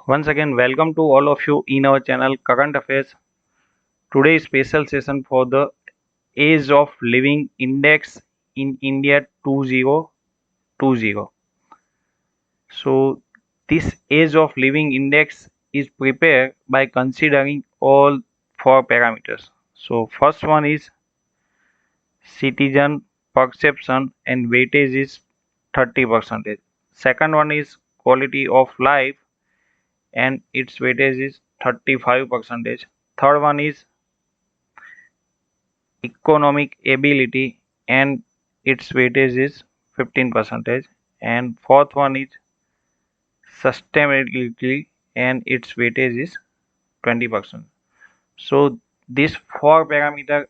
Once again, welcome to all of you in our channel Current Affairs. Today is special session for the Age of Living Index in India 2020. So this Age of Living Index is prepared by considering all four parameters. So first one is citizen perception and weightage is 30%. Second one is quality of life and its weightage is 35%. Third one is economic ability and its weightage is 15%, and fourth one is sustainability and its weightage is 20%. So these four parameters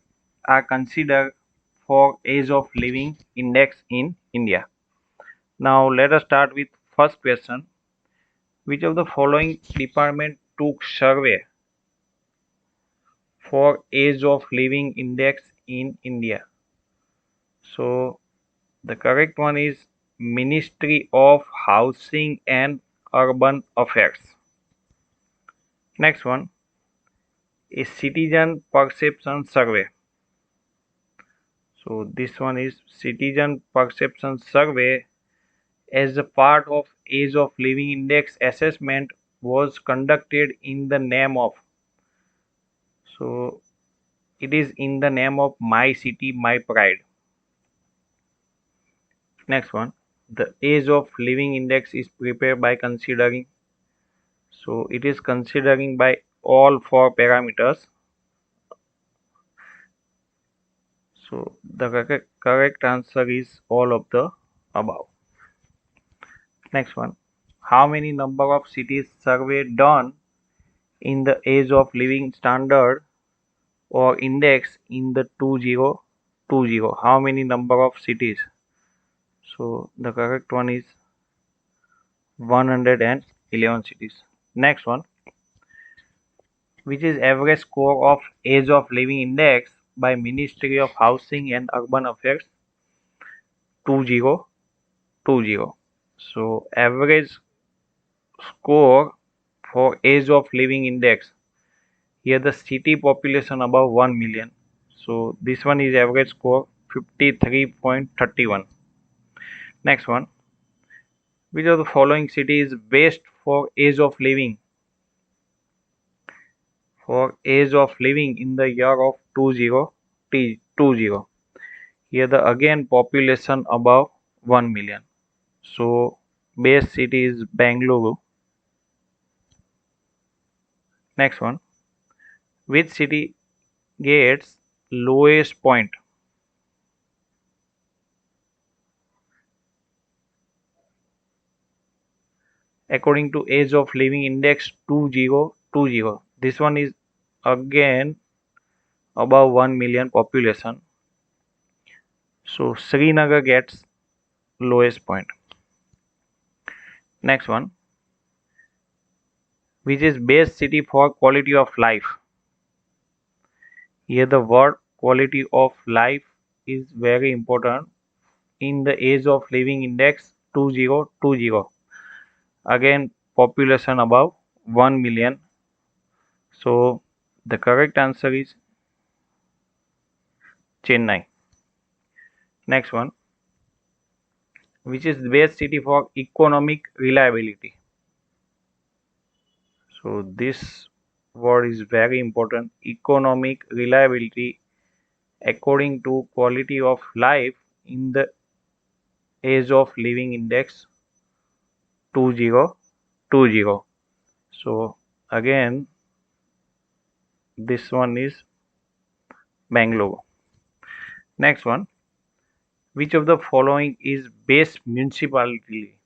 are considered for age of living index in India. Now let us start with first question. Which of the following department took survey for age of living index in India? So the correct one is Ministry of Housing and Urban Affairs. Next one is Citizen Perception Survey. So this one is Citizen Perception Survey as a part of Age of Living Index assessment was conducted in the name of. So it is in the name of My City, My Pride. Next one, the Age of Living Index is prepared by considering. So it is considering by all four parameters. So the correct answer is all of the above. Next one, how many number of cities survey done in the age of living standard or index in the 2020? How many number of cities? So the correct one is 111 cities. Next one, which is average score of age of living index by Ministry of Housing and Urban Affairs 2020. So average score for age of living index, here the city population above 1 million. So this one is average score 53.31. Next one, which of the following city is best for age of living in the year of 2020? Here the again population above 1 million. So base city is Bangalore. Next one, which city gets lowest point? According to age of living index 2020. This one is again above 1 million population. So Srinagar gets lowest point. Next one, which is best city for quality of life? Here the word quality of life is very important in the age of living index 2020. Again population above 1 million. So the correct answer is Chennai. Next one, which is the best city for economic reliability? So this word is very important. Economic reliability according to quality of life in the age of living index 2020. So again this one is Bangalore. Next one, which of the following is best municipality?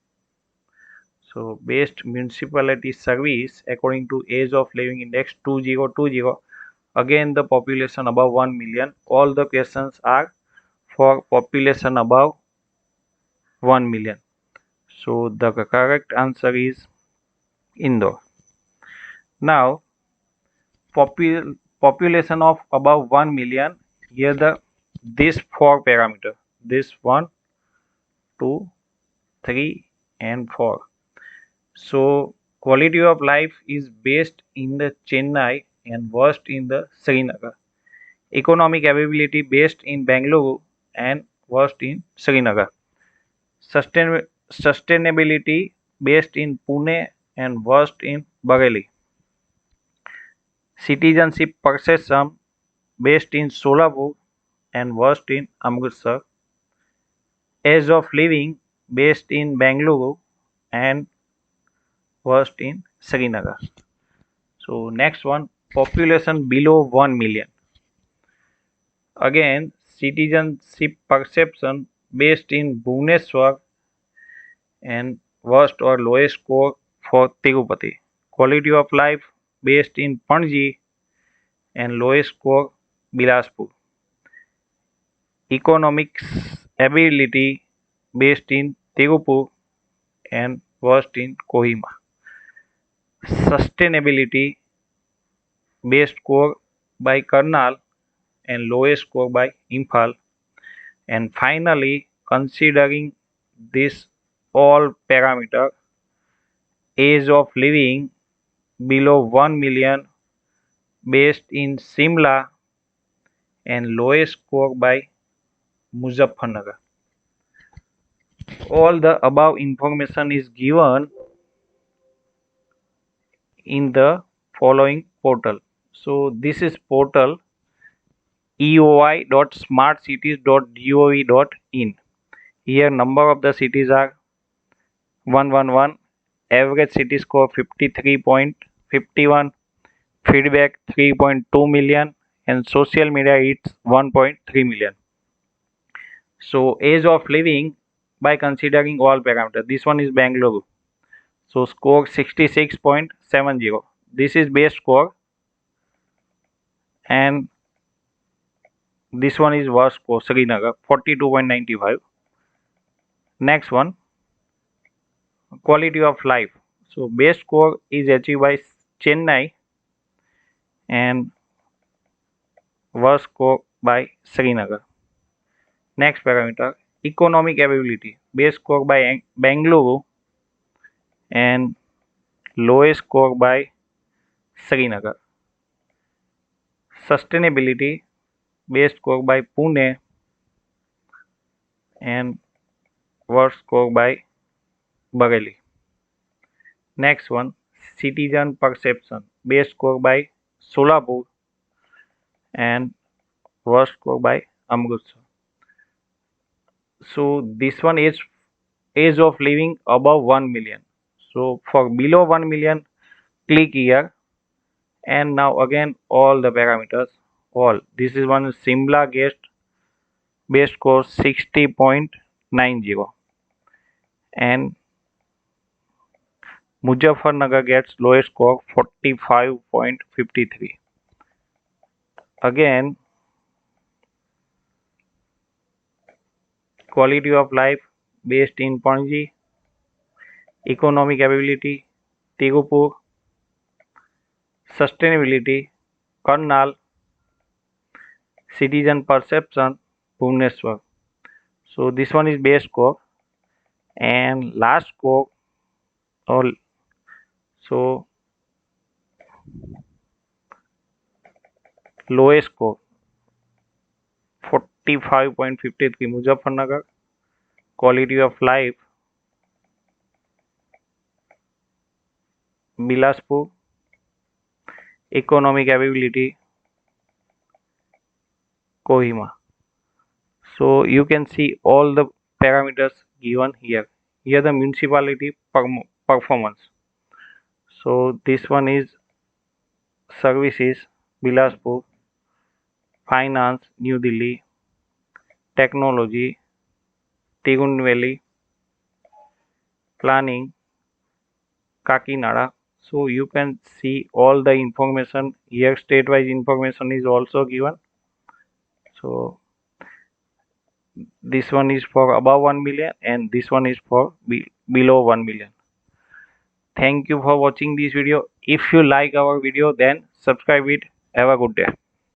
So best municipality service according to age of living index 2020. Again the population above 1 million. All the questions are for population above 1 million. So the correct answer is Indore. Now population of above 1 million, here the this four parameter, this 1, 2, 3 and 4. So quality of life is best in the Chennai and worst in the Srinagar. Economic availability best in Bangalore and worst in Srinagar. Sustainability best in Pune and worst in Bareilly. Citizenship perception best in Solapur and worst in Amritsar. Ease of living best in Bangalore and worst in Srinagar. So next one, population below 1 million. Again, citizenship perception based in Bhubaneswar and worst or lowest score for Tirupati. Quality of life based in Panji and lowest score Bilaspur. Economics ability based in Tirupur and worst in Kohima. Sustainability best score by Karnal and lowest score by Imphal. And finally, considering this all parameter, age of living below 1 million based in Simla and lowest score by Muzaffarnagar. All the above information is given in the following portal. So this is portal eoi.smartcities.gov.in. Here number of the cities are 111, average city score 53.51, feedback 3.2 million, and social media hits 1.3 million. So age of living by considering all parameters. This one is Bangalore. So score 66.70. This is base score, and this one is worst score, Srinagar 42.95. Next one, quality of life. So base score is achieved by Chennai and worst score by Srinagar. Next parameter, economic availability. Base score by Bangalore and lowest score by Srinagar. Sustainability, base score by Pune and worst score by Bareilly. Next one, citizen perception. Base score by Solapur and worst score by Amritsar. So this one is age of living above 1 million. So for below 1 million, click here, and now again all the parameters. All this is one Simla guest base score 60.90 and Muzaffarnagar gets lowest score 45.53. Again, quality of life based in Panji, economic ability Tirupur, sustainability Karnal, citizen perception Bhubaneswar. So this one is base score, and last score all. So lowest score 45.53 Muzaffarnagar. Quality of life Bilaspur. Economic availability Kohima. So you can see all the parameters given here. Here the municipality performance. So this one is services Bilaspur, finance New Delhi, technology Tirunelveli, planning Kakinada. So you can see all the information here. State-wise information is also given. So this one is for above 1 million and this one is for below 1 million. Thank you for watching this video. If you like our video, then subscribe it. Have a good day.